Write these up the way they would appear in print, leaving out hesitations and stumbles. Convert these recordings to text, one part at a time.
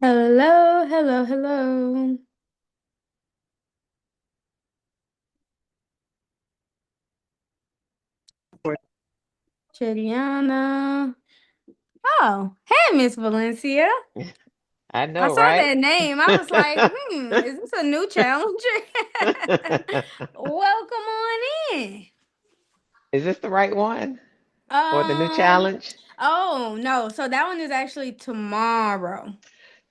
Hello, hello, hello. Juliana. Oh, hey, Miss Valencia. I I know, saw right? that name. I was like, is this a new challenger? Welcome on in. Is this the right one for the new Um, challenge? oh no, so that one is actually tomorrow.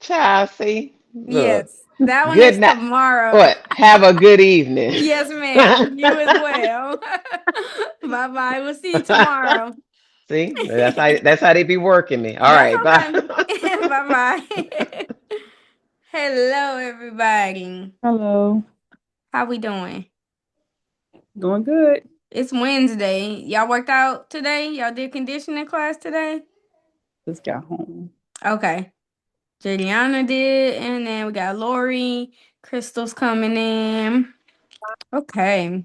Child, see, look, Yes, that one good is night. tomorrow. What? Have a good evening. Yes, ma'am. You as well. Bye bye. We'll see you tomorrow. See, that's how they be working me. All That's right, bye. okay. Bye bye. Hello, everybody. Hello. How we doing? Doing good. It's Wednesday. Y'all worked out today? Y'all did conditioning class today? Just got home. Okay. Juliana did, and then we got Lori. Crystal's coming in. Okay.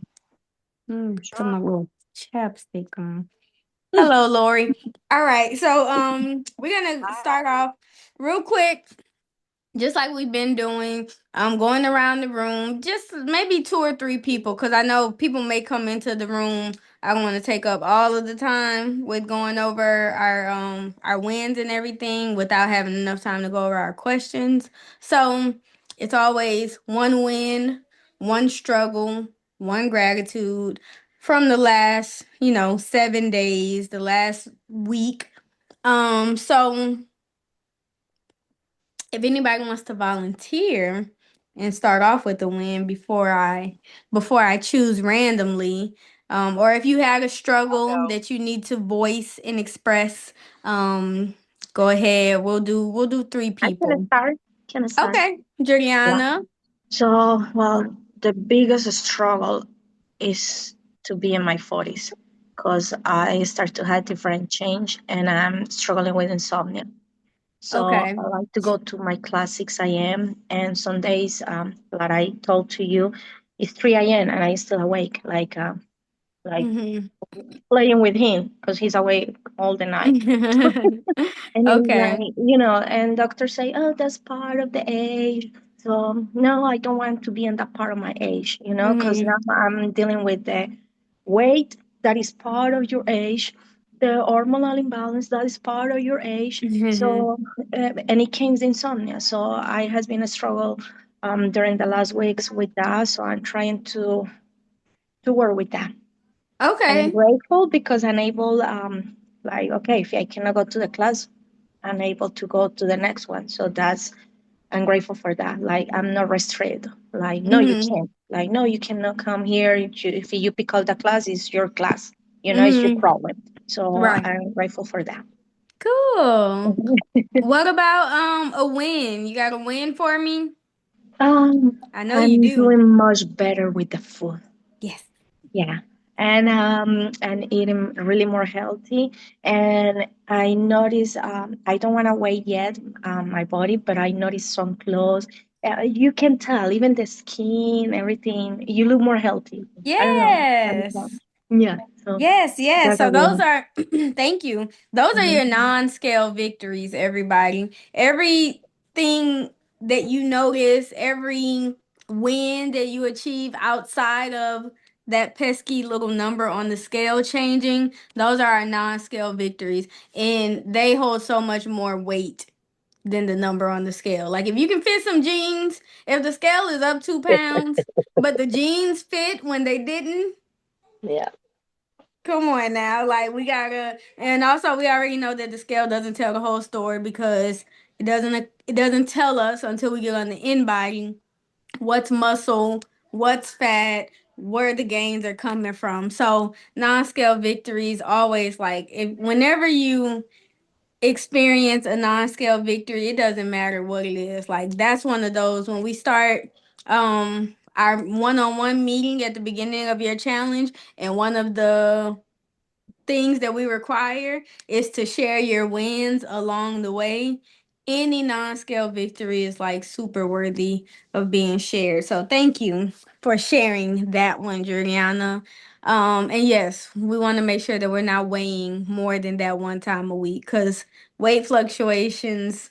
Put my little chapstick on. Hello, Lori. All right, so we're gonna start off real quick. Just like we've been doing, going around the room, just maybe two or three people, because I know people may come into the room. I don't want to take up all of the time with going over our wins and everything without having enough time to go over our questions. So it's always one win, one struggle, one gratitude from the last, 7 days, the last week. So if anybody wants to volunteer and start off with a win before I choose randomly, or if you had a struggle that you need to voice and express, um, go ahead. We'll do three I can people. start. Can I start? Okay, Yeah. Juliana. So, well, the biggest struggle is to be in my 40s because I start to have different change and I'm struggling with insomnia. So Okay. I like to go to my class 6 a.m. and some days, like I told to you, it's 3 a.m. and I still awake, like Mm-hmm. playing with him because he's awake all the night. And it's Okay. like, and doctors say, oh, that's part of the age. So, no, I don't want to be in that part of my age, because Mm-hmm. now I'm dealing with the weight that is part of your age, the hormonal imbalance that is part of your age. So, and it came insomnia. So, I has been a struggle during the last weeks with that. So, I'm trying to work with that. And I'm Okay. grateful because I'm able, like, okay, if I cannot go to the class, I'm able to go to the next one. So I'm grateful for that. Like, I'm not restricted. Like, no, you Mm-hmm. can't. Like, no, you cannot come here. If you pick up the class, it's your class. It's your Mm-hmm. problem. So Right. I'm grateful for that. Cool. What about a win? You got a win for me? I know you I'm do. doing much better with the food. Yes. Yeah. And eating really more healthy. And I notice I don't want to weigh yet my body, but I notice some clothes. You can tell, even the skin, everything. You look more healthy. I don't know. I don't know. Yes. Yeah. So Yes, yes. that's a So those win. are, thank you. Those are your Mhm. non-scale victories, everybody. Everything that you notice, every win that you achieve outside of that pesky little number on the scale changing, those are our non-scale victories. And they hold so much more weight than the number on the scale. Like if you can fit some jeans, if the scale is up 2 pounds, but the jeans fit when they didn't, Yeah. come on now. Like we gotta, and also we already know that the scale doesn't tell the whole story because it doesn't tell us until we get on the in body what's muscle, what's fat, where the gains are coming from. So non-scale victories always like if whenever you experience a non-scale victory, it doesn't matter what it is. Like that's one of those when we start our one-on-one meeting at the beginning of your challenge, and one of the things that we require is to share your wins along the way. Any non-scale victory is like super worthy of being shared. So thank you for sharing that one, Juliana. And yes, we want to make sure that we're not weighing more than that one time a week because weight fluctuations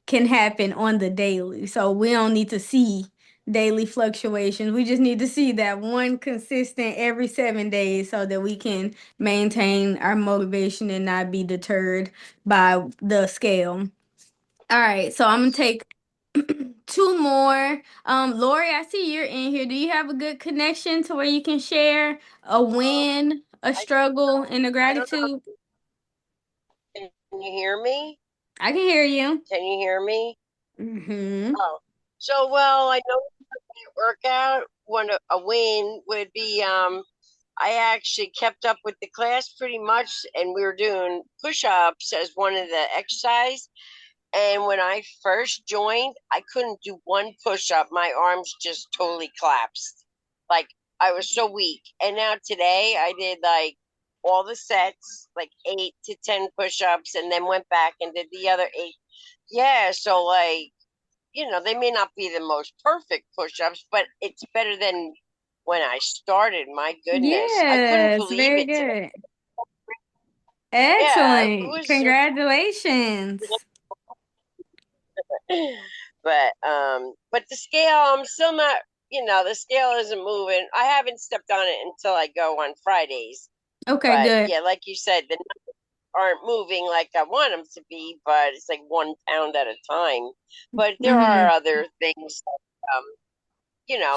can happen on the daily. So we don't need to see daily fluctuations. We just need to see that one consistent every 7 days so that we can maintain our motivation and not be deterred by the scale. All right, so I'm gonna take two more. Lori, I see you're in here. Do you have a good connection to where you can share a win, a struggle, and a I don't know. gratitude? Can you hear me? I can hear you. Can you hear me? Mm-hmm. Oh, so well, I know at workout. A win would be I actually kept up with the class pretty much, and we were doing push-ups as one of the exercise. And when I first joined, I couldn't do one push-up. My arms just totally collapsed. Like I was so weak. And now today I did like all the sets, like 8 to 10 push-ups, and then went back and did the other 8. Yeah, so like, they may not be the most perfect push-ups, but it's better than when I started. My goodness. I couldn't Yes, believe very it today. good. Yeah, it Excellent. was Congratulations. but the scale, I'm still not, the scale isn't moving. I haven't stepped on it until I go on Fridays. Okay, But good. yeah, like you said, the numbers aren't moving like I want them to be, but it's like 1 pound at a time. But there Mm-hmm. are other things,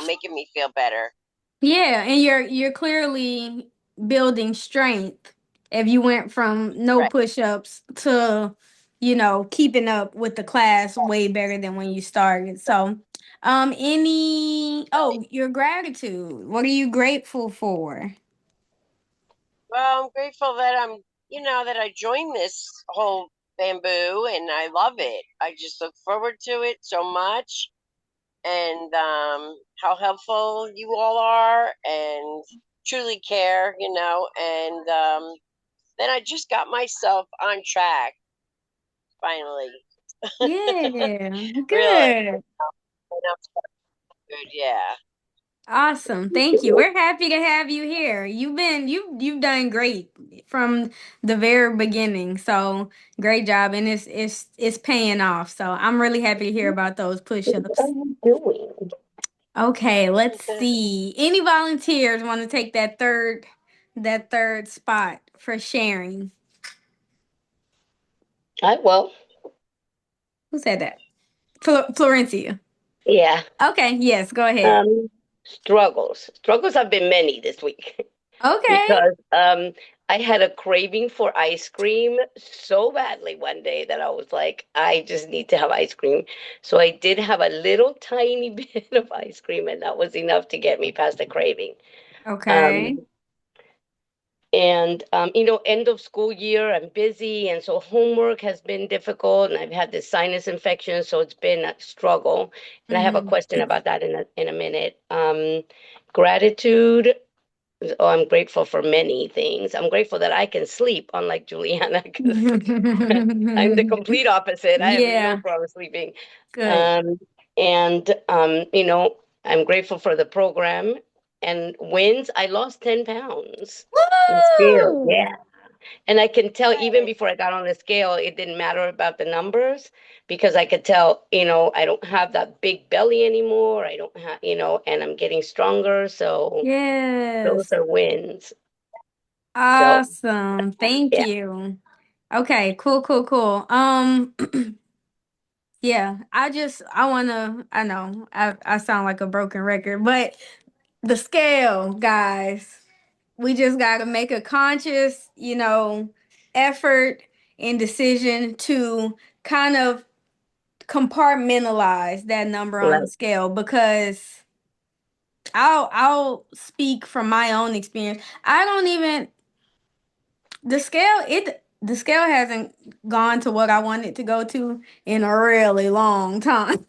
making me feel better. Yeah, and you're clearly building strength if you went from no Right. push-ups to, keeping up with the class way better than when you started. So, your gratitude. What are you grateful for? Well, I'm grateful that that I joined this whole bamboo and I love it. I just look forward to it so much and how helpful you all are and truly care, and then I just got myself on track finally. Yeah, Really. good. And I'm so good, yeah. Awesome. Thank you. We're happy to have you here. You've done great from the very beginning. So great job and it's paying off. So I'm really happy to hear about those What push-ups. are you doing? Okay, let's see. Any volunteers want to take that third spot for sharing? I will. Who said that? Florencia. Yeah. Okay, yes, go ahead. Struggles have been many this week Okay. because I had a craving for ice cream so badly one day that I was like, I just need to have ice cream. So I did have a little tiny bit of ice cream, and that was enough to get me past the craving. Okay. Um, And end of school year, I'm busy, and so homework has been difficult, and I've had this sinus infection, so it's been a struggle. And I have a Mm-hmm. question about that in a minute. Gratitude. Oh, I'm grateful for many things. I'm grateful that I can sleep, unlike Juliana, because I'm the complete opposite. I have no Yeah, problem sleeping. good. Um, and I'm grateful for the program and wins. I lost 10 pounds in scale. Woo! Yeah. And I can tell even Right. before I got on the scale, it didn't matter about the numbers because I could tell, I don't have that big belly anymore. I don't have, and I'm getting stronger. So those Yes. are wins. So Awesome. Thank yeah. you. Okay, cool, cool, cool. Yeah, I know I sound like a broken record, but the scale, guys, we just got to make a conscious, effort and decision to kind of compartmentalize that number on the Right. scale because I'll speak from my own experience. I don't even the scale hasn't gone to what I want it to go to in a really long time.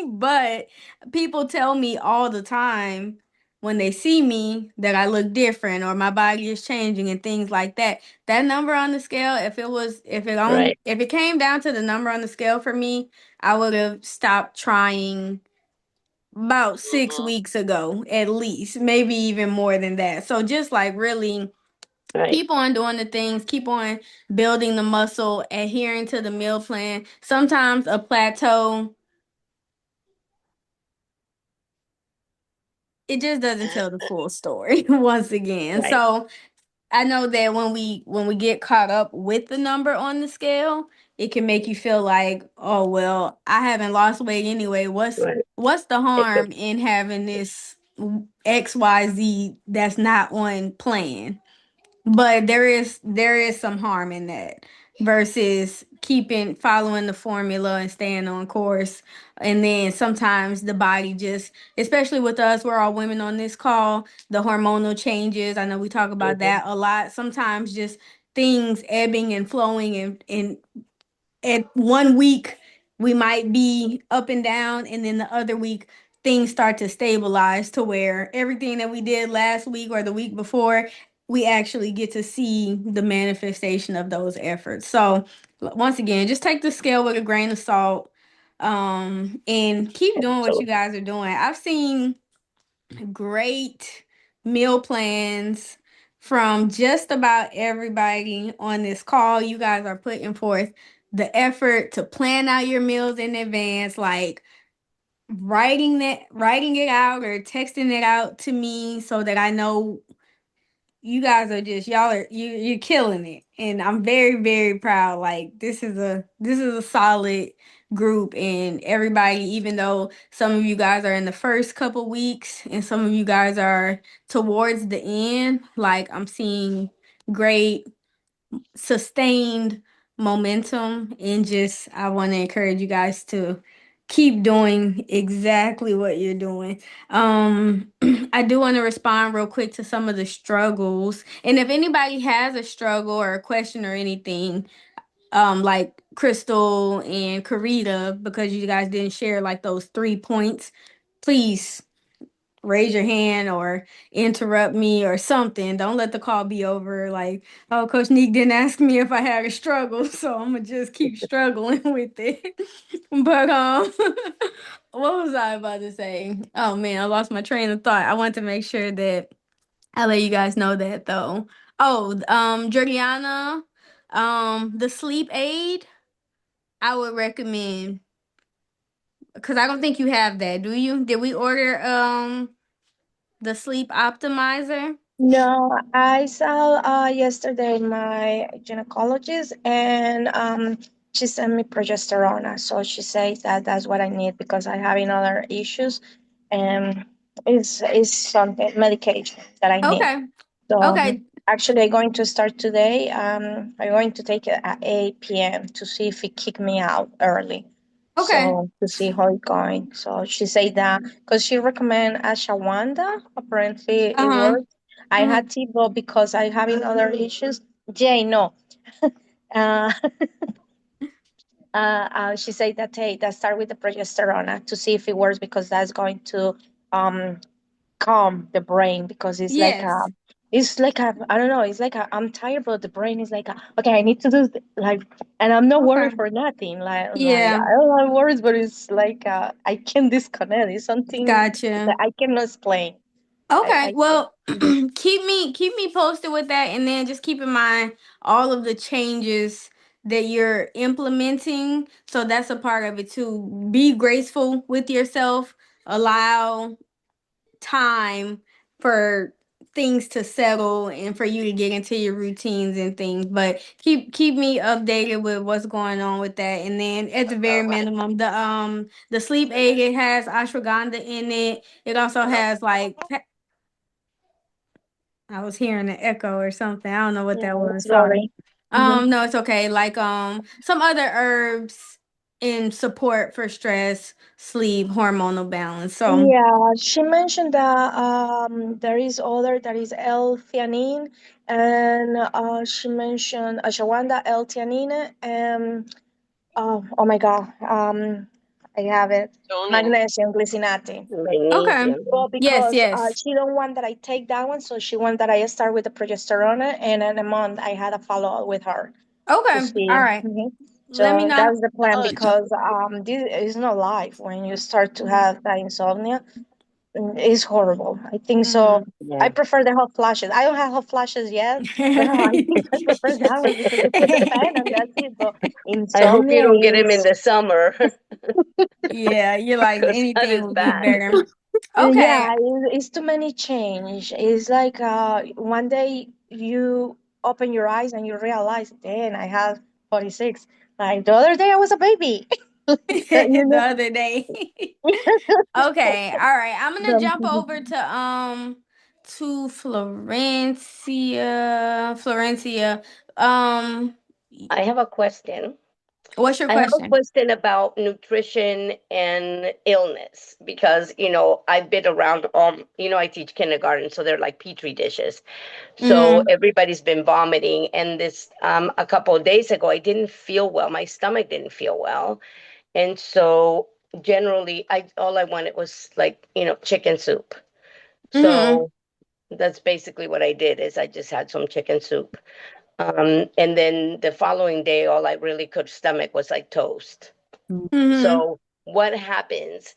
But people tell me all the time when they see me that I look different or my body is changing and things like that. That number on the scale, Right. if it came down to the number on the scale for me, I would have stopped trying about six Hmm. weeks ago, at least, maybe even more than that. So just like really Right. Keep on doing the things, keep on building the muscle, adhering to the meal plan. Sometimes a plateau, it just doesn't tell the full story once again. Right. So I know that when we get caught up with the number on the scale, it can make you feel like, oh well, I haven't lost weight anyway. Right. What's the It could, harm in having this XYZ that's not on plan? But there is some harm in that versus following the formula and staying on course. And then sometimes the body just, especially with us, we're all women on this call, the hormonal changes. I know we talk about that a lot. Sometimes just things ebbing and flowing and at one week we might be up and down, and then the other week things start to stabilize to where everything that we did last week or the week before, we actually get to see the manifestation of those efforts. So once again, just take the scale with a grain of salt, and keep doing what so you guys are doing. I've seen great meal plans from just about everybody on this call. You guys are putting forth the effort to plan out your meals in advance, like writing it out or texting it out to me so that I know you guys are just you're killing it, and I'm very very proud. Like this is a solid group, and everybody, even though some of you guys are in the first couple weeks and some of you guys are towards the end, like I'm seeing great sustained momentum, and just I want to encourage you guys to keep doing exactly what you're doing. I do want to respond real quick to some of the struggles, and if anybody has a struggle or a question or anything, like Crystal and Karita, because you guys didn't share like those 3 points, please raise your hand or interrupt me or something. Don't let the call be over like, oh, Coach Neek didn't ask me if I had a struggle, so I'm gonna just keep struggling with it. But what was I about to say? Oh man, I lost my train of thought. I want to make sure that I let you guys know that though. Oh, Georgiana, the sleep aid, I would recommend, because I don't think you have that, do you? Did we order the sleep optimizer? No, I saw yesterday my gynecologist, and she sent me progesterone. So she says that that's what I need because I having other issues, and it's something medication that I need. Okay. So Okay. actually, I'm going to start today. I'm going to take it at 8 p.m. to see if it kick me out early. Okay. So to see how it's going. So she said that because she recommend ashwagandha. Apparently it Uh-huh. works. I Uh-huh. had TiVo because I having other issues. Jay, no. uh, she said that hey, that start with the progesterone to see if it works because that's going to um calm the brain because Yes. it's like a, I don't know, it's like a, I'm tired, but the brain is like a, okay, I need to do like, and I'm not Okay. worried for nothing. Like Yeah. I don't have worries, but it's like I can disconnect. It's something that Gotcha. I cannot explain. Okay. I Well, Mhm. keep me posted with that, and then just keep in mind all of the changes that you're implementing. So that's a part of it too. Be graceful with yourself. Allow time for things to settle and for you to get into your routines and things, but keep me updated with what's going on with that. And then at the very minimum, the sleep aid, it has ashwagandha in it. It also has like I was hearing an echo or something. I don't know what Yeah, that it's was. Sorry. lovely. Mhm. No, it's okay. Like some other herbs in support for stress, sleep, hormonal balance. So Yeah, she mentioned that there is other that is L-theanine, and she mentioned ashwagandha, L-theanine, and oh my God, I have it, Melatonin. magnesium glycinate. okay. magnesium. Well, Yes, because yes. she don't want that I take that one, so she want that I start with the progesterone, and in a month I had a follow up with her to Okay. see. All right. Mhm. Let me So know. that's the plan Oh, because this is not life when you start to have that insomnia. It's horrible. I think so. I Yeah. prefer the hot flashes. I don't have hot flashes yet, but I think I prefer that one because you put the fan and that's it. But I hope you insomnia don't get him in is, the summer. Yeah, you're like The sun anything is would be bad. better. Okay. yeah, it's too many change. It's like one day you open your eyes and you realize, then I have 46. Like the other day I was a baby. You The know? other day. Okay, all right. I'm gonna jump over to Florencia. Florencia. Um, I have a question. what's your I have a question? question about nutrition and illness because, I've been around, I teach kindergarten, so they're like petri dishes. So Mm, everybody's been vomiting. And this, a couple of days ago, I didn't feel well. My stomach didn't feel well. And so generally, all I wanted was like, chicken soup. mm-hmm. So that's basically what I did is I just had some chicken soup. And then the following day, all I really could stomach was like toast. Mm-hmm. So what happens?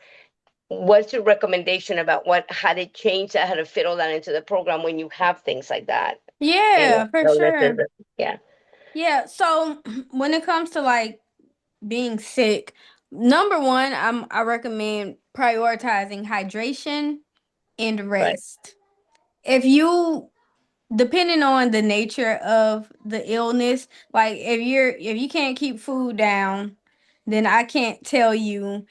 What's your recommendation about how to change that, how to fit all that into the program when you have things like that? Yeah, for Illnesses. sure. Yeah. Yeah, so when it comes to like being sick, number one, I recommend prioritizing hydration and Right. rest. If you depending on the nature of the illness, like if you can't keep food down, then I can't tell you,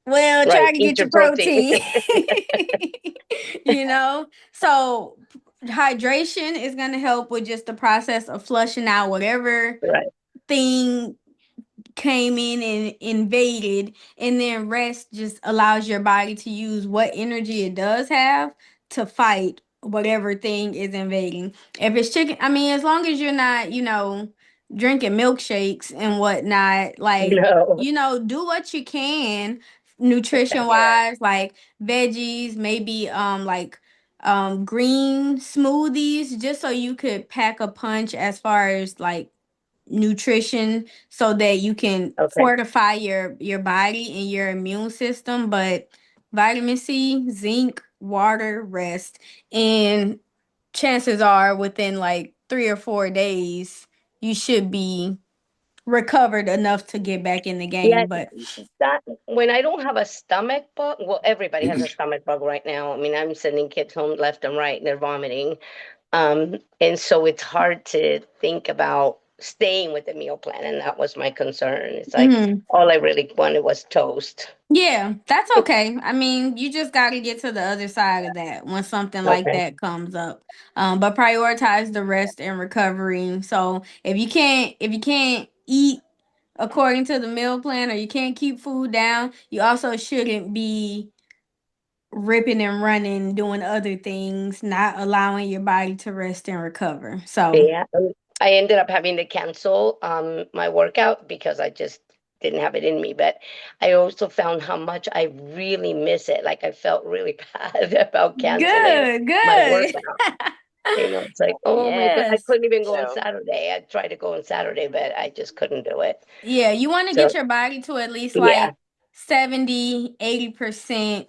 well, Right. try to Eat get your your protein. protein. You know? So hydration is gonna help with just the process of flushing out whatever Right. thing came in and invaded, and then rest just allows your body to use what energy it does have to fight whatever thing is invading. If it's chicken, I mean, as long as you're not, drinking milkshakes and whatnot, like, No. do what you can nutrition Yeah. wise, like veggies, maybe like green smoothies, just so you could pack a punch as far as like nutrition so that you can Okay. fortify your body and your immune system. But vitamin C, zinc, water, rest, and chances are within like 3 or 4 days you should be recovered enough to get back in the Yeah, game. But that when I don't have a stomach bug, well, everybody has a stomach bug right now. I mean, I'm sending kids home left and right, and they're vomiting. And so it's hard to think about staying with the meal plan, and that was my concern. It's like mhm. all I really wanted was toast. Yeah, that's okay. I mean, you just got to get to the other side of that when something like Okay. that comes up. But prioritize the rest and recovery. So if you can't eat according to the meal plan, or you can't keep food down, you also shouldn't be ripping and running, doing other things, not allowing your body to rest and recover. So, Yeah. I ended up having to cancel my workout because I just didn't have it in me. But I also found how much I really miss it. Like I felt really bad about canceling good, my good. workout. It's like, oh my God, I Yes. couldn't even go on So, Saturday. I tried to go on Saturday, but I just couldn't do it. Yeah, you want to So get your body to at least yeah, like 70-80%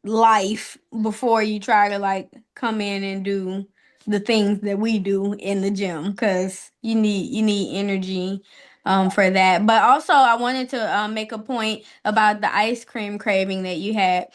life before you try to like come in and do the things that we do in the gym, because you need energy for that. But also I wanted to make a point about the ice cream craving that you had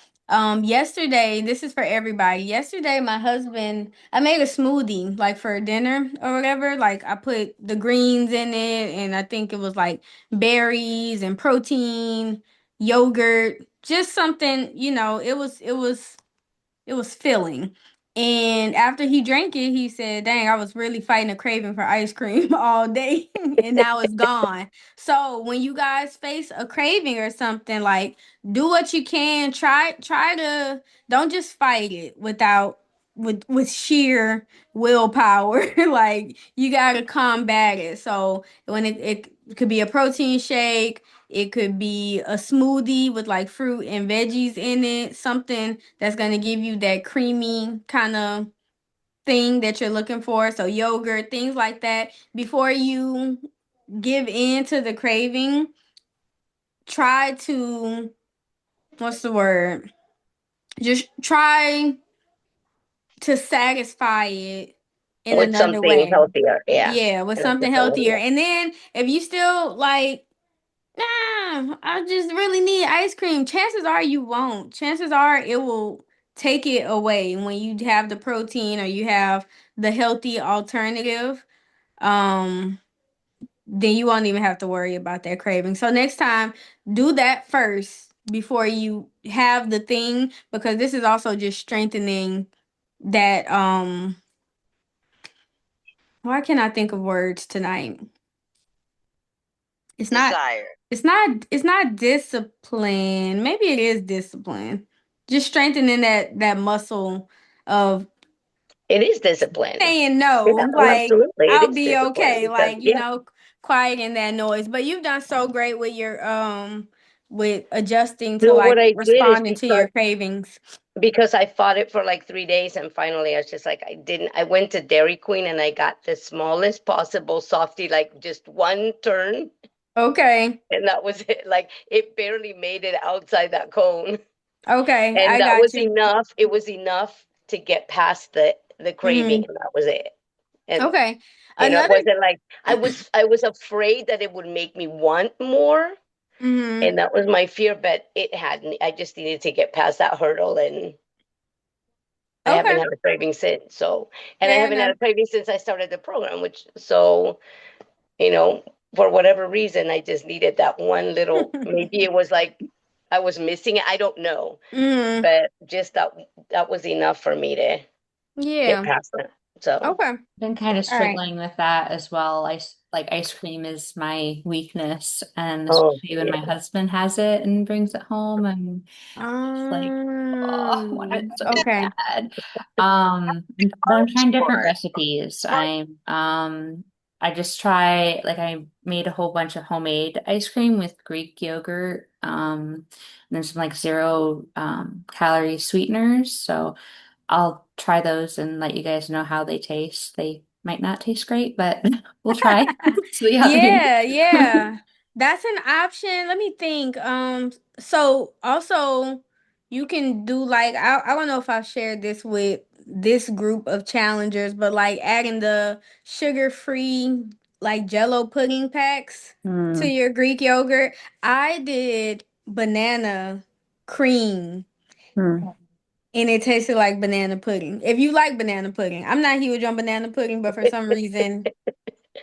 yesterday. This is for everybody. Yesterday my husband, I made a smoothie like for dinner or whatever. Like I put the greens in it, and I think it was like berries and protein, yogurt, just something, it was filling. And after he drank it, he said, "Dang, I was really fighting a craving for ice cream all day, and now it's gone." So when you guys face a craving or something, like do what you can. Try to don't just fight it with sheer willpower. Like you gotta combat it. So when it could be a protein shake, it could be a smoothie with like fruit and veggies in it, something that's going to give you that creamy kind of thing that you're looking for. So, yogurt, things like that. Before you give in to the craving, try to, what's the word? just try to satisfy it in With another something way. healthier. Yeah. Yeah, with In a something different way. healthier. And then if you still like, nah, I just really need ice cream, chances are you won't. Chances are it will take it away when you have the protein or you have the healthy alternative. Um, then you won't even have to worry about that craving. So next time, do that first before you have the thing, because this is also just strengthening that why can't I think of words tonight? It's not Desire. it's not discipline. Maybe it is discipline. Just strengthening that muscle of It is discipline. saying Yeah, no. oh, Like absolutely. It I'll is be discipline okay. because Like, yeah, quieting that noise. But you've done so great with your with adjusting to no, what like I did is responding to your cravings. because I fought it for like 3 days and finally I was just like I went to Dairy Queen and I got the smallest possible softie, like just one turn, Okay. and that was it. Like it barely made it outside that cone. Okay, And I that got was you. enough. It was enough to get past the craving, Hmm. and that was it. And Okay. it Another wasn't like I was afraid that it would make me want more, hmm. and that was my fear, but it hadn't. I just needed to get past that hurdle, and I haven't Okay. had a craving since. So, and I Fair haven't had enough. a craving since I started the program, which so, you know, for whatever reason, I just needed that one little, maybe it was like I was missing it. I don't know, Hmm. but just that was enough for me to get Yeah. past it. So, Okay. Been kind of All right. struggling with that as well. Like ice cream is my weakness, and oh, especially when yeah. my husband has it and brings it home, and it's like, oh, I want it so Okay. bad. But I'm trying different recipes. I just try like I made a whole bunch of homemade ice cream with Greek yogurt. And there's some like zero calorie sweeteners. So I'll try those and let you guys know how they taste. They might not taste great, but we'll try. See how they do. Yeah, yeah. That's an option. Let me think. So also you can do like I don't know if I've shared this with this group of challengers, but like adding the sugar-free like Jello pudding packs to Hmm. your Greek yogurt. I did banana cream Hmm. and it tasted like banana pudding. If you like banana pudding, I'm not huge on banana pudding, but for some reason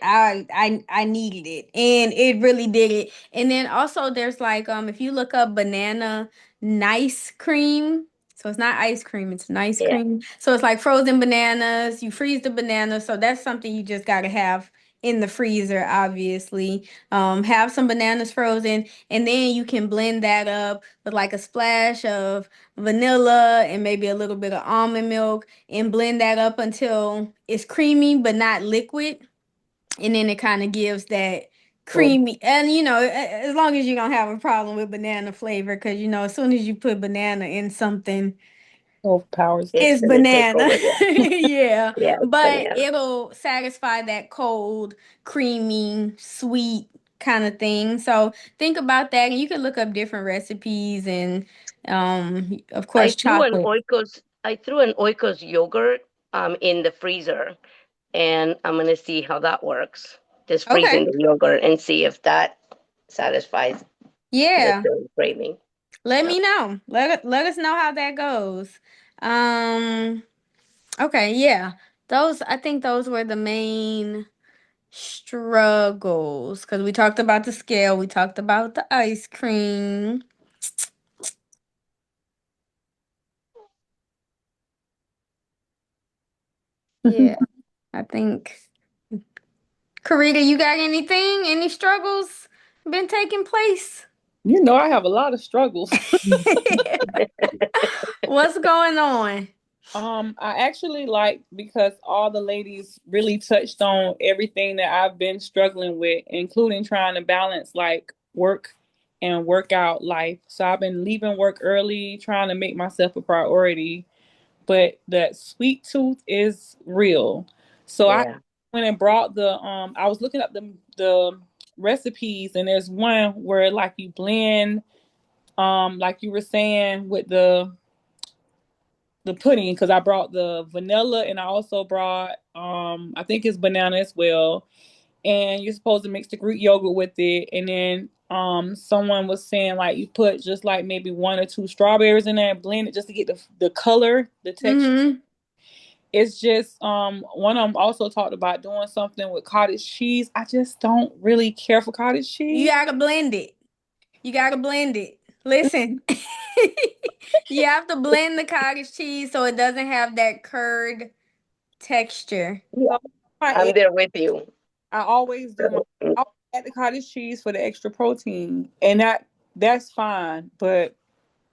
I needed it and it really did it. And then also there's like if you look up banana nice cream, so it's not ice cream, it's nice Yeah. cream. So it's like frozen bananas, you freeze the bananas, so that's something you just got to have in the freezer, obviously. Have some bananas frozen and then you can blend that up with like a splash of vanilla and maybe a little bit of almond milk and blend that up until it's creamy but not liquid, and then it kind of gives that Mm. creamy, and as long as you don't have a problem with banana flavor, because as soon as you put banana in something, Overpowers it. It's it's gonna take banana. over. Yeah. Yeah, Yeah, it's but banana. it'll satisfy that cold creamy sweet kind of thing. So think about that, and you can look up different recipes, and of I course threw an chocolate. Oikos yogurt in the freezer, and I'm gonna see how that works. Just Okay. freezing the yogurt and see if that satisfies the Yeah, craving. let So me know. Let us know how that goes. um Okay, yeah. I think those were the main struggles because we talked about the scale, we talked about the ice cream. Yeah, I think. Karita, you got anything? Any struggles been taking place? I have a lot of struggles. What's going on? I actually like because all the ladies really touched on everything that I've been struggling with, including trying to balance like work and workout life. So I've been leaving work early, trying to make myself a priority, but that sweet tooth is real. So I yeah, went and brought I was looking up the recipes, and there's one where like you blend like you were saying with the the pudding because I brought the vanilla and I also brought I think it's banana as well. And you're supposed to mix the Greek yogurt with it. And then someone was saying like you put just like maybe 1 or 2 strawberries in there and blend it just to get the color, the texture. Mm-hmm. It's just one of them also talked about doing something with cottage cheese. I just don't really care for cottage cheese. You gotta blend it. You gotta blend it. Listen, you have to blend the cottage cheese so it doesn't have that curd texture. Yeah, I'm there with you. I always do. I add the cottage cheese for the extra protein, and that's fine. But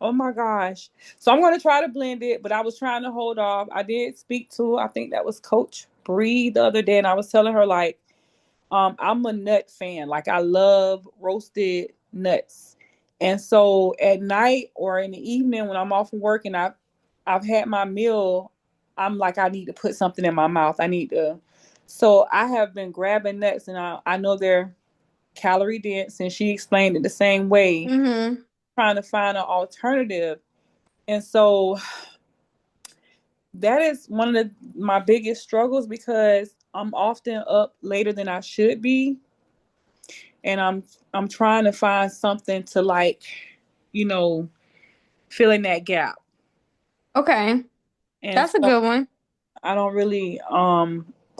oh my gosh! So I'm gonna try to blend it, but I was trying to hold off. I did speak to, I think that was Coach Bree the other day, and I was telling her like, I'm a nut fan. Like I love roasted nuts, and so at night or in the evening when I'm off from work and I've had my meal, I'm like I need to put something in my mouth. I need to. So I have been grabbing nuts, and I know they're calorie dense, and she explained it the same way, Mm-hmm. trying to find an alternative. And so that is one of my biggest struggles because I'm often up later than I should be, and I'm trying to find something to like, you know, fill in that gap. Okay, And that's a so good one. I don't really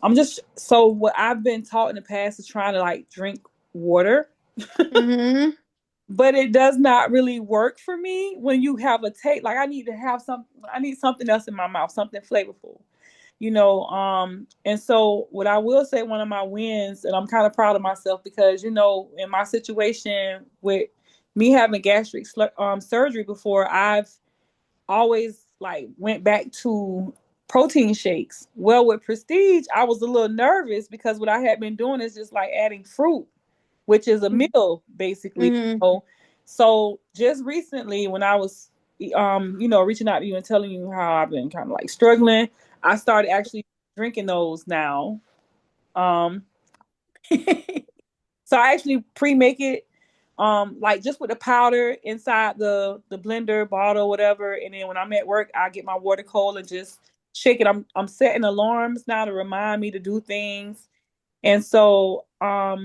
I'm just so what I've been taught in the past is trying to like drink water. Mm-hmm. But it does not really work for me when you have a taste. Like I need to have I need something else in my mouth, something flavorful, and so what I will say, one of my wins, and I'm kind of proud of myself because, in my situation with me having gastric surgery before, I've always like went back to protein shakes. Well, with Prestige, I was a little nervous because what I had been doing is just like adding fruit, which is a meal basically. Mm-hmm. So just recently when I was reaching out to you and telling you how I've been kind of like struggling, I started actually drinking those now. So I actually pre-make it like just with the powder inside the blender bottle, whatever, and then when I'm at work I get my water cold and just shake it. I'm setting alarms now to remind me to do things. And so I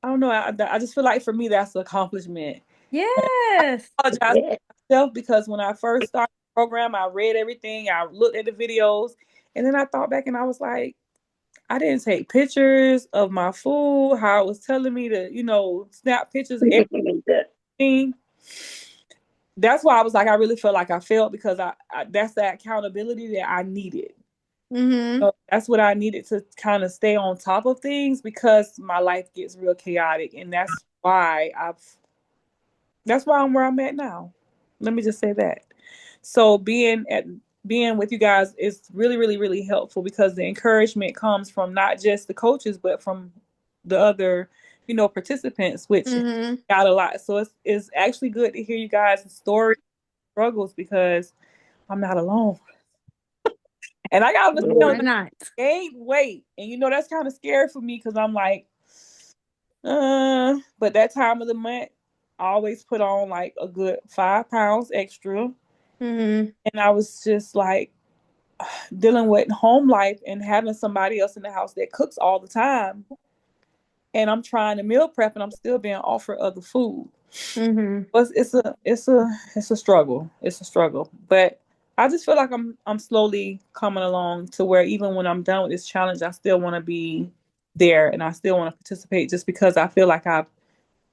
don't know. I just feel like for me that's an accomplishment. Yes. I apologize to myself because when I first started the program, I read everything, I looked at the videos, and then I thought back and I was like, I didn't take pictures of my food, how it was telling me to, snap pictures of everything. That's why I was like, I really felt like I failed because I that's the accountability that I needed. Mm-hmm. So that's what I needed to kind of stay on top of things because my life gets real chaotic, and that's why I'm where I'm at now. Let me just say that. So being with you guys is really, really, really helpful because the encouragement comes from not just the coaches, but from the other, participants, which Mm-hmm. got a lot. So it's actually good to hear you guys' stories, struggles, because I'm not alone. And I got Why not? gained weight, and that's kind of scary for me because I'm like, but that time of the month, I always put on like a good 5 pounds extra. Mm-hmm. And I was just like dealing with home life and having somebody else in the house that cooks all the time. And I'm trying to meal prep and I'm still being offered other food. Mm-hmm. But it's a struggle. It's a struggle. But I just feel like I'm slowly coming along to where even when I'm done with this challenge, I still want to be there and I still want to participate just because I feel like I've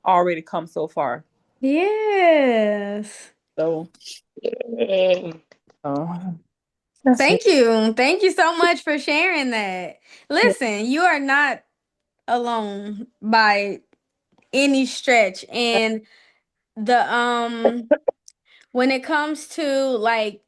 already come so far. Yes. So Thank you. Thank you so much for sharing that. Listen, you are not alone by any stretch. And the when it comes to like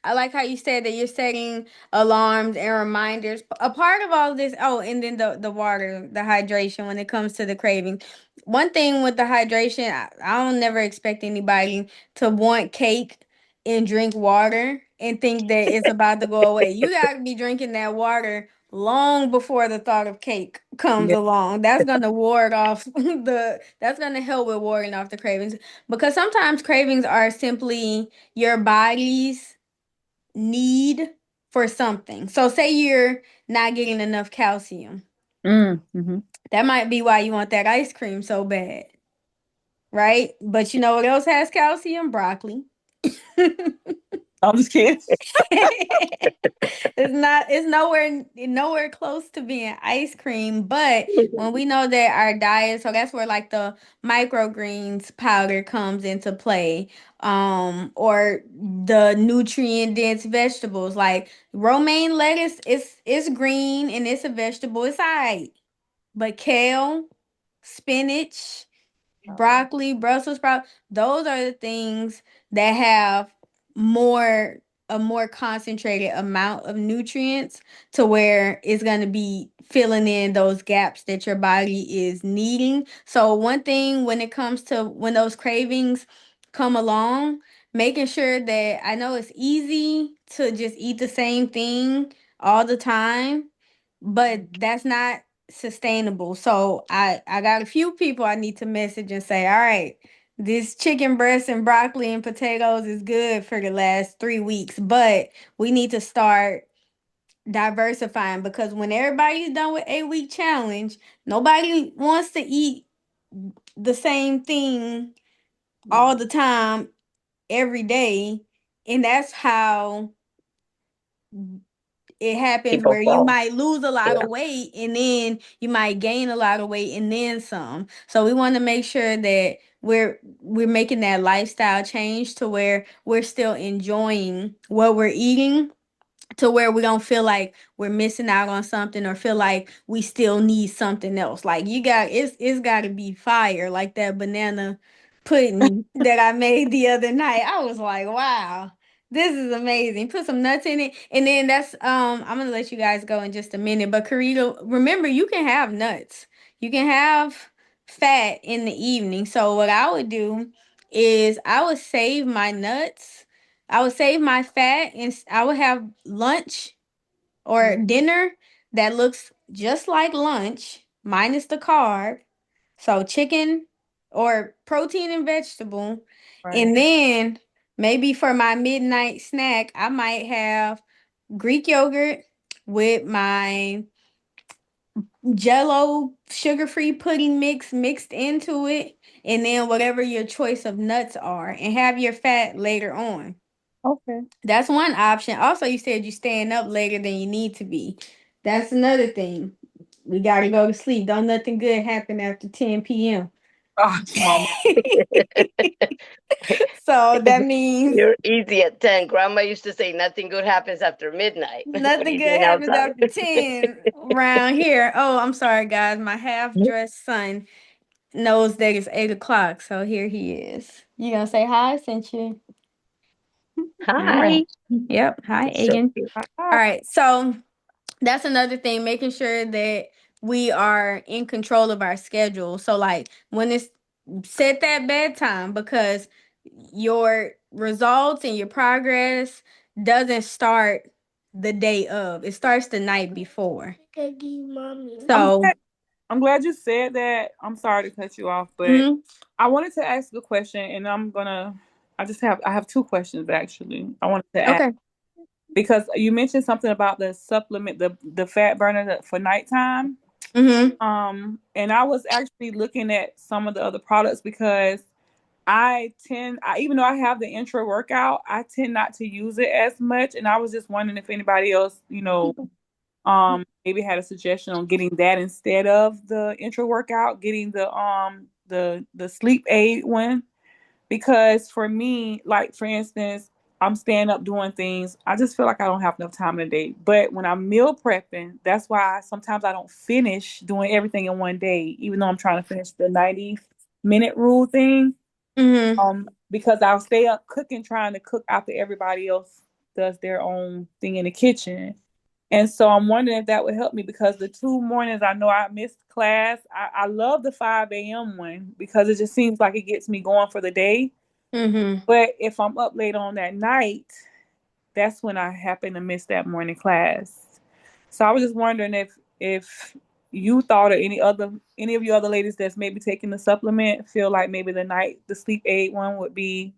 I like how you said that you're setting alarms and reminders. A part of all of this, oh, and then the water, the hydration when it comes to the craving. One thing with the hydration, I don't never expect anybody to want cake and drink water and think that it's about to go away. You got to be drinking that water long before the thought of cake comes yeah. along. That's going to ward off that's going to help with warding off the cravings because sometimes cravings are simply your body's need for something. So say you're not getting enough calcium. Mm-hmm. That might be why you want that ice cream so bad, right? But you know what else has calcium? Broccoli. I'm just kidding. It's nowhere close to being ice cream, but when we know that our diet, so that's where like the microgreens powder comes into play, or the nutrient dense vegetables like romaine lettuce is green and it's a vegetable, it's alright. But kale, spinach, broccoli, Brussels sprout, those are the things that have more a more concentrated amount of nutrients to where it's going to be filling in those gaps that your body is needing. So one thing when it comes to when those cravings come along, making sure that I know it's easy to just eat the same thing all the time, but that's not sustainable. So I got a few people I need to message and say, all right, this chicken breast and broccoli and potatoes is good for the last 3 weeks, but we need to start diversifying because when everybody's done with 8 week challenge, nobody wants to eat the same thing all the time every day. And that's how it happens People where you fall. might lose a lot Yeah. of weight and then you might gain a lot of weight and then some. So we want to make sure that we're making that lifestyle change to where we're still enjoying what we're eating to where we don't feel like we're missing out on something or feel like we still need something else. Like it's got to be fire like that banana pudding that I made the other night. I was like, wow. This is amazing. Put some nuts in it. And then that's I'm gonna let you guys go in just a minute. But Karita, remember you can have nuts. You can have fat in the evening. So what I would do is I would save my nuts. I would save my fat and I would have lunch or dinner that looks just like lunch minus the carb. So chicken or protein and vegetable. And Right. then maybe for my midnight snack, I might have Greek yogurt with my Jello sugar-free pudding mix mixed into it, and then whatever your choice of nuts are, and have your fat later on. Okay. That's one option. Also, you said you're staying up later than you need to be. That's another thing. We gotta go to sleep. Don't nothing good happen after 10 p.m. Oh, mama. So that means You're easy at 10. Grandma used to say nothing good happens after midnight. What are nothing you good doing happens outside? after 10 around here. Oh, I'm sorry, guys. My half-dressed son knows that it's 8 o'clock, so here he is. You gonna say hi since you? All right. Hi. Yep. Hi, So Egan. cute. All right. So that's another thing, making sure that we are in control of our schedule. So like when it's set that bedtime because your results and your progress doesn't start the day of. It starts the night before. I'm So glad, I'm glad you said that. I'm sorry to cut you off, but mhm. I wanted to ask a question, and I have two questions actually. I wanted to ask Okay. because you mentioned something about the supplement, the fat burner for nighttime. Mm-hmm. And I was actually looking at some of the other products because even though I have the intro workout, I tend not to use it as much. And I was just wondering if anybody else, maybe had a suggestion on getting that instead of the intro workout, getting the sleep aid one. Because for me, like for instance, I'm staying up doing things. I just feel like I don't have enough time in a day. But when I'm meal prepping, that's why sometimes I don't finish doing everything in one day, even though I'm trying to finish the 90-minute rule thing. Mm-hmm. Because I'll stay up cooking, trying to cook after everybody else does their own thing in the kitchen. And so I'm wondering if that would help me because the 2 mornings I know I missed class. I love the 5 a.m. one because it just seems like it gets me going for the day. Mm-hmm. But if I'm up late on that night, that's when I happen to miss that morning class. So I was just wondering if you thought or any of you other ladies that's maybe taking the supplement feel like maybe the sleep aid one would be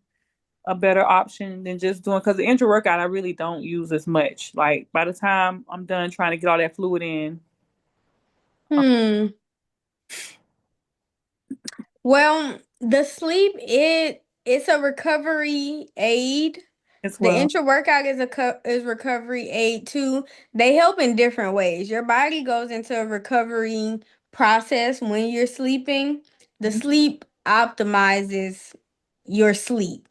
a better option than just doing, because the intra workout I really don't use as much. Like by the time I'm done trying to get all that fluid in, Hmm. Well, the sleep it's a recovery aid. as The well. intra workout is recovery aid too. They help in different ways. Your body goes into a recovery process when you're sleeping. The Mhm. sleep optimizes your sleep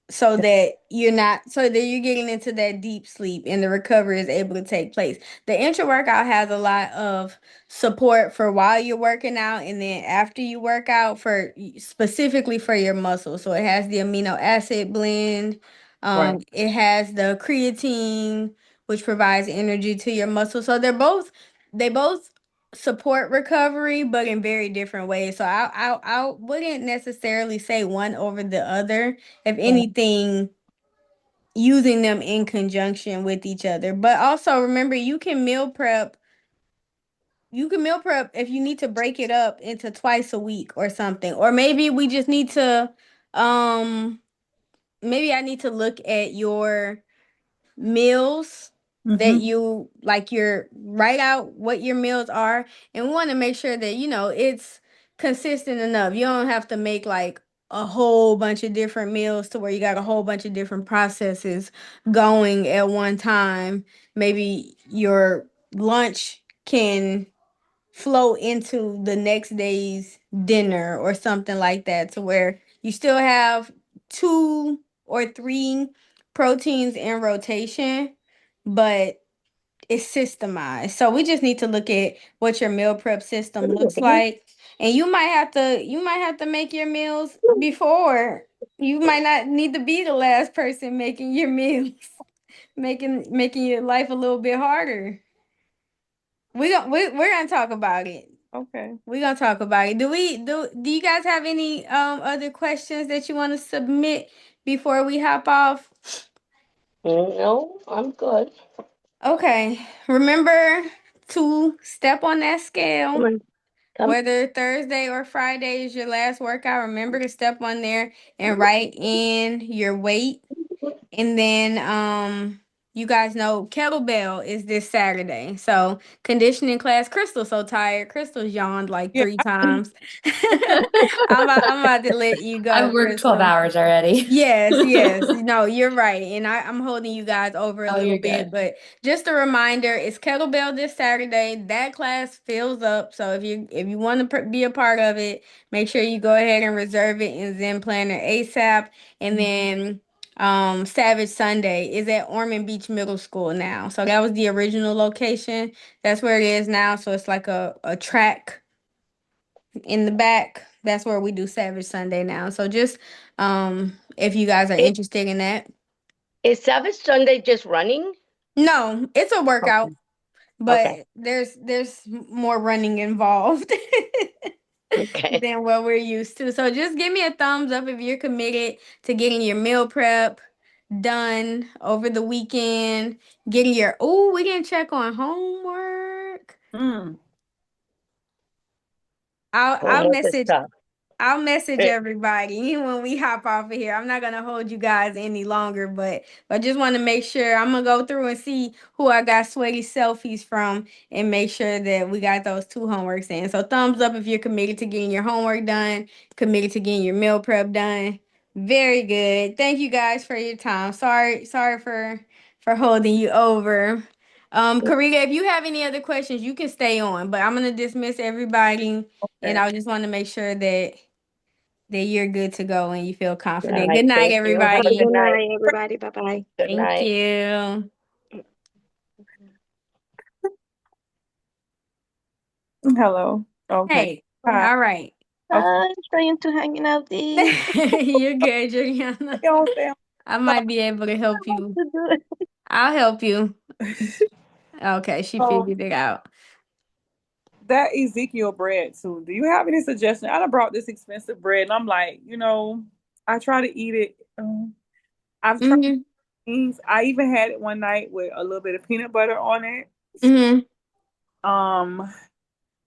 so that you're getting into that deep sleep and the recovery is able to take place. The intra workout has a lot of support for while you're working out and then after you work out for specifically for your muscles. So it has the amino acid blend, Right. it has the creatine which provides energy to your muscles. So they both support recovery but in very different ways. So I wouldn't necessarily say one over the other. If Right. anything, using them in conjunction with each other. But also remember, you can meal prep if you need to break it up into twice a week or something. Or maybe we just need to um maybe I need to look at your meals that Mm-hmm. you like your write out what your meals are, and we want to make sure that it's consistent enough. You don't have to make like a whole bunch of different meals to where you got a whole bunch of different processes going at one time. Maybe your lunch can flow into the next day's dinner or something like that, to where you still have two or three proteins in rotation, but it's systemized. So we just need to look at what your meal prep system looks like. And you might have to make your meals before. You might not need to be the last person making your meals, making your life a little bit harder. We're gonna talk about it. Okay. We're gonna talk about it. Do you guys have any other questions that you want to submit before we hop off? No, I'm good. Okay. Remember to step on that Come scale. on, come. Whether Thursday or Friday is your last workout, remember to step on there and write in your weight. And then you guys know kettlebell is this Saturday. So conditioning class, Crystal's so tired. Crystal's yawned like Yeah. 3 times. I'm about to let you go, I've worked 12 Crystal. hours already. Yes, yes. No, you're right. And I'm holding you guys over a Oh, little you're bit, good. but just a reminder, it's kettlebell this Saturday. That class fills up. So if you want to be a part of it, make sure you go ahead and reserve it in Zen Planner ASAP. And then Savage Sunday is at Ormond Beach Middle School now. So that was the original location. That's where it is now. So it's like a track in the back. That's where we do Savage Sunday now. So just if you guys are It, interested in that. is Sabbath Sunday just running? No, it's a workout, Okay. Okay. but there's more running involved Okay. than what we're used to. So just give me a thumbs up if you're committed to getting your meal prep done over the weekend, getting your we can check on homework. Mm. I'll Homework is message tough. I'll message Eh, everybody when we hop off of here. I'm not gonna hold you guys any longer, but I just want to make sure I'm gonna go through and see who I got sweaty selfies from and make sure that we got those two homeworks in. So thumbs up if you're committed to getting your homework done, committed to getting your meal prep done. Very good. Thank you guys for your time. Sorry for holding you over. Karina, if you have any other questions, you can stay on, but I'm gonna dismiss everybody, and Okay. I just want to make sure that you're good to go and you feel All confident. right. Good night, Thank you. Have a everybody. good Good night. night, everybody. Bye bye. Good Thank night. you. Hello. Okay. Hey, Hi. all right. Okay. I'm trying to hang out this. You're good, Juliana. Stay on, stay I might be able to help you. To do it. I'll help you. on. Okay, she So figured it out. that Ezekiel bread too. Do you have any suggestion? I done brought this expensive bread, and I'm like, I try to eat it. I've tried Mm-hmm. things. I even had it one night with a little bit of peanut butter on it. Mm-hmm. Um,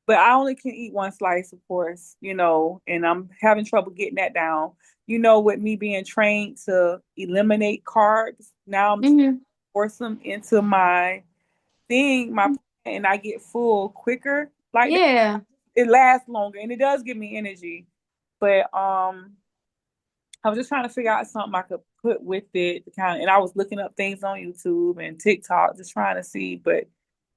but I only can eat one slice, of course, and I'm having trouble getting that down. with me being trained to eliminate carbs, now I'm Mm-hmm. force them into my plan, and I get full quicker. Like Yeah. it lasts longer and it does give me energy. But I was just trying to figure out something I could put with it to and I was looking up things on YouTube and TikTok, just trying to see, but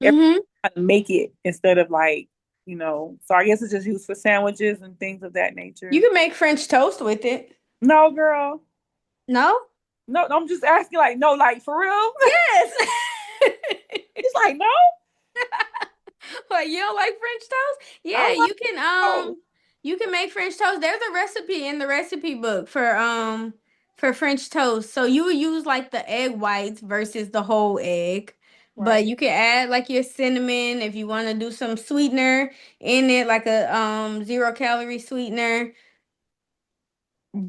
Mm-hmm. trying to make it instead of so I guess it's just used for sandwiches and things of that nature. You can make French toast with it. No, girl. No? No, I'm just asking, no, for real? Yes. It's like, no? Like you don't like French toast? I Yeah, like you toast. can make French toast. There's a recipe in the recipe book for French toast. So you would use like the egg whites versus the whole egg. But Right. you can add like your cinnamon if you want to do some sweetener in it, like a 0 calorie sweetener.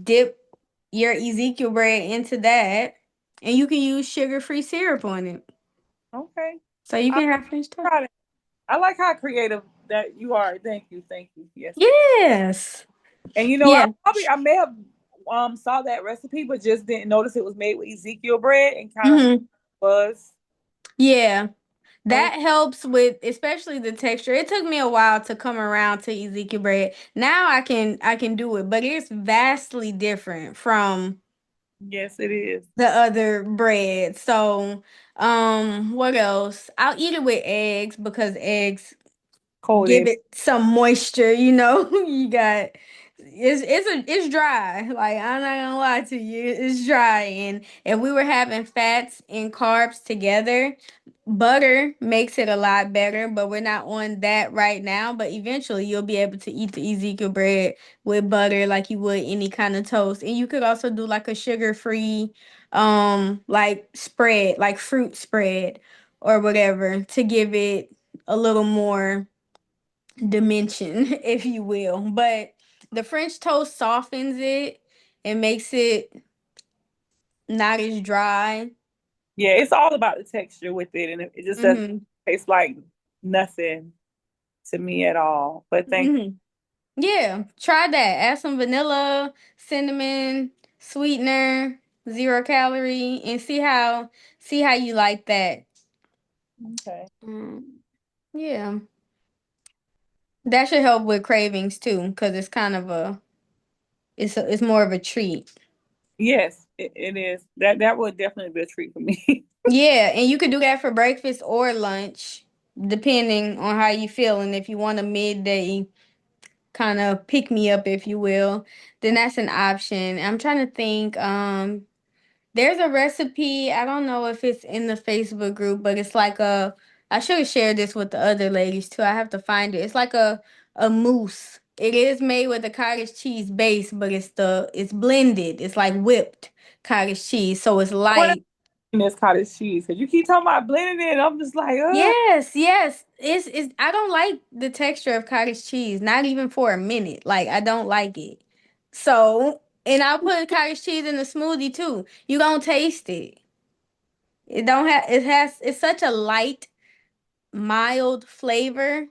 Dip your Ezekiel bread into that, and you can use sugar-free syrup on it. Okay. So you I'll can have French toast. try it. I like how creative that you are. Thank you. Thank you. Yes. Yes. And Yeah. I may have saw that recipe, but just didn't notice it was made with Ezekiel bread and kind of Hmm. was. Yeah. Oh, That helps with especially the texture. It took me a while to come around to Ezekiel bread. Now I can do it, but it's vastly different from yes, it is. the other bread. So, what else? I'll eat it with eggs because eggs give Coated. it some moisture, you know. You got it's dry. Like I'm not gonna lie to you, it's dry. And if we were having fats and carbs together, butter makes it a lot better, but we're not on that right now. But eventually you'll be able to eat the Ezekiel bread with butter like you would any kind of toast. And you could also do like a sugar-free like spread, like fruit spread or whatever to give it a little more dimension, if you will. But the French toast softens it and makes it not as dry. Yeah, it's all about the texture with it, and it just doesn't Hmm. taste like nothing to me at all. But thank Hmm. Yeah, try that. Add some vanilla, cinnamon, sweetener, 0 calorie, and see how you like that. you. Okay. Mm, yeah, that should help with cravings too, because it's kind of it's more of a treat. Yes, it is. That would definitely be a treat for me. Yeah, and you could do that for breakfast or lunch, depending on how you feel. And if you want a midday kind of pick me up, if you will, then that's an option. I'm trying to think. There's a recipe. I don't know if it's in the Facebook group, but it's like I should have shared this with the other ladies too. I have to find it. It's like a mousse. It is made with a cottage cheese base, but it's blended. It's like whipped cottage cheese, so it's What light. in this cottage cheese? Because you keep talking about blending it, I'm just like, Yes, yes. It's I don't like the texture of cottage cheese, not even for a minute. Like I don't like it. So, and I'll put cottage cheese in the smoothie too. You gonna taste it. It don't have it's such a light, mild flavor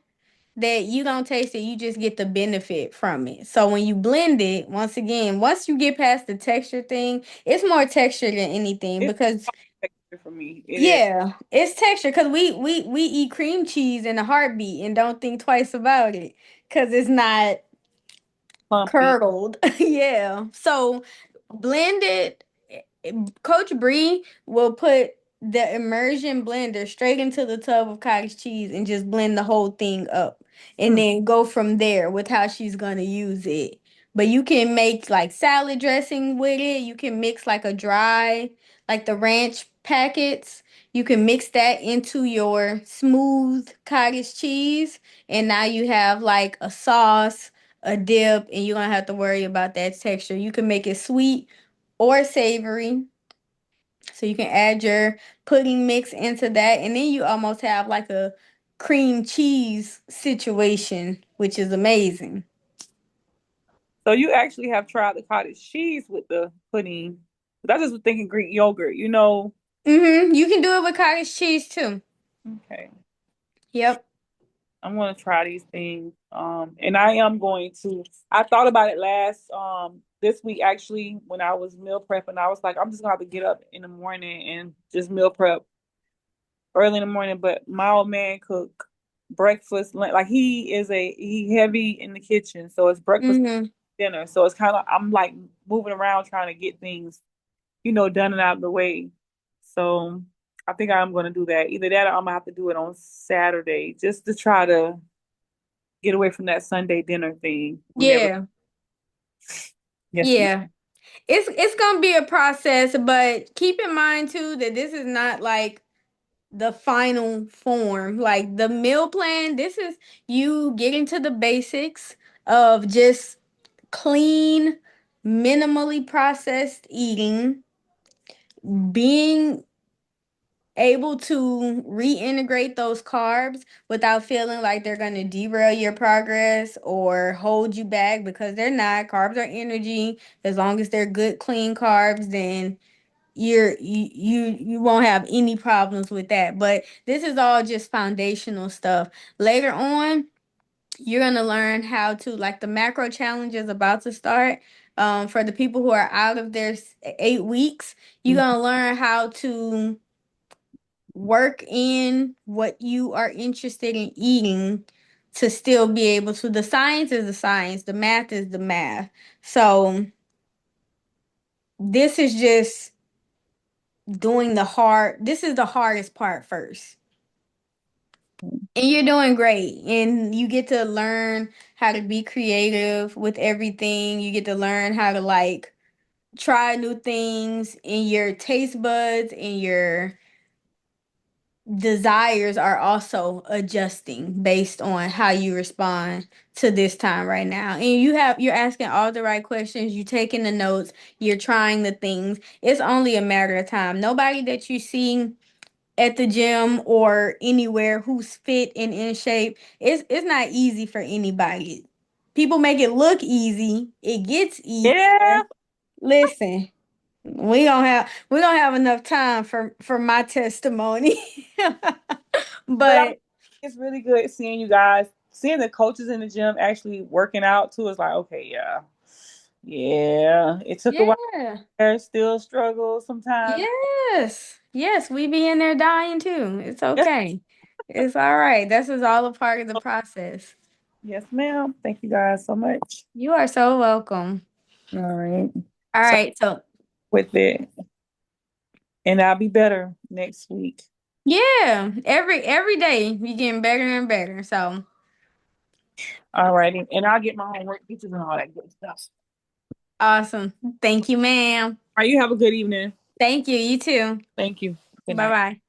that you don't taste it, you just get the benefit from it. So when you blend it, once again, once you get past the texture thing, it's more texture than anything it's because texture for me. It is yeah, it's texture because we eat cream cheese in a heartbeat and don't think twice about it because it's not clumpy. curdled. Yeah. So blended, Coach Bree will put the immersion blender straight into the tub of cottage cheese and just blend the whole thing up and Hmm. then go from there with how she's gonna use it. But you can make like salad dressing with it. You can mix like a dry, like the ranch packets. You can mix that into your smooth cottage cheese, and now you have like a sauce, a dip, and you don't have to worry about that texture. You can make it sweet or savory. So you can add your pudding mix into that, and then you almost have like a cream cheese situation, which is amazing. So you actually have tried the cottage cheese with the pudding. 'Cause I just was thinking Greek yogurt. You can do it with cottage cheese too. Okay. Yep. I'm gonna try these things. And I am going to I thought about it last this week actually when I was meal prepping, I was like, I'm just gonna have to get up in the morning and just meal prep early in the morning. But my old man cook breakfast, like he heavy in the kitchen, so it's breakfast, dinner. So it's kind of I'm like moving around trying to get things, done and out of the way. So I think I'm gonna do that. Either that or I'm gonna have to do it on Saturday just to try to get away from that Sunday dinner thing. Yeah. Yes, Yeah. It's gonna be a process, but keep in mind too that this is not like the final form. Like the meal plan, this is you getting to the basics of just clean, minimally processed eating, being able to reintegrate those carbs without feeling like they're going to derail your progress or hold you back, because they're not. Carbs are energy. As long as they're good, clean carbs, then you won't have any problems with that. But this is all just foundational stuff. Later on, you're going to learn how to, like, the macro challenge is about to start. For the people who are out of their 8 weeks, you're going to learn how to work in what you are interested in eating to still be able to. The science is the science, the math is the math. So this is just this is the hardest part first. And you're doing great. And you get to learn how to be creative with everything. You get to learn how to like try new things, in your taste buds and your desires are also adjusting based on how you respond to this time right now. And you're asking all the right questions, you're taking the notes, you're trying the things. It's only a matter of time. Nobody that you see at the gym or anywhere who's fit and in shape, it's not easy for anybody. People make it look easy. It gets easier. Yeah. Listen, we don't have enough time for my testimony. But It's really good seeing you guys, seeing the coaches in the gym actually working out too. Is like, okay, yeah. It took a while. yeah. There's still struggles sometimes. Yes, we be in there dying too. It's okay. It's all right. This is all a part of the process. Yes, ma'am. Thank you guys so much. You are so welcome. All right. All So right, so with it, and I'll be better next week. yeah, every day we getting better and better. So All righty, and I'll get my homework pictures and all that good stuff. awesome. Thank you, ma'am. All right, you have a good evening. Thank you. You too. Thank you. Good Bye night. bye.